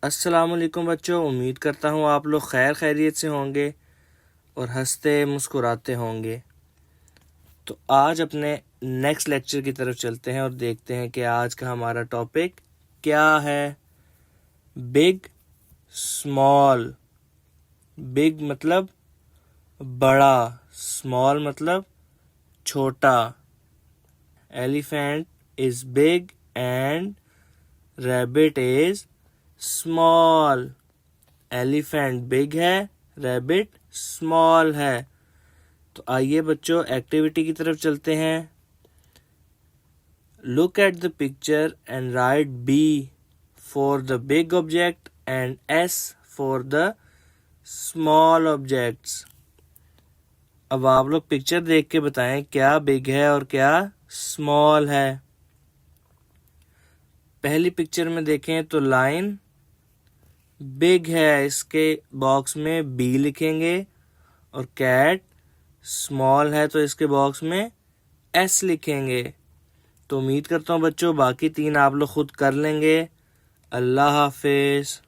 अस्सलामुअलैकुम बच्चों, उम्मीद करता हूँ आप लोग खैर खैरियत से होंगे और हंसते मुस्कुराते होंगे। तो आज अपने नेक्स्ट लेक्चर की तरफ चलते हैं और देखते हैं कि आज का हमारा टॉपिक क्या है। Big small. बिग मतलब बड़ा, स्मॉल मतलब छोटा। Elephant is big and rabbit is small. Elephant big है, रैबिट स्मॉल है। तो आइए बच्चों एक्टिविटी की तरफ चलते हैं। Look at the picture and write B for the big object and S for the small objects. अब आप लोग पिक्चर देख के बताएं क्या बिग है और क्या स्मॉल है। पहली पिक्चर में देखें तो लाइन बिग है, इसके बॉक्स में बी लिखेंगे, और कैट स्मॉल है तो इसके बॉक्स में एस लिखेंगे। तो उम्मीद करता हूँ बच्चों बाकी तीन आप लोग खुद कर लेंगे। अल्लाह हाफिज।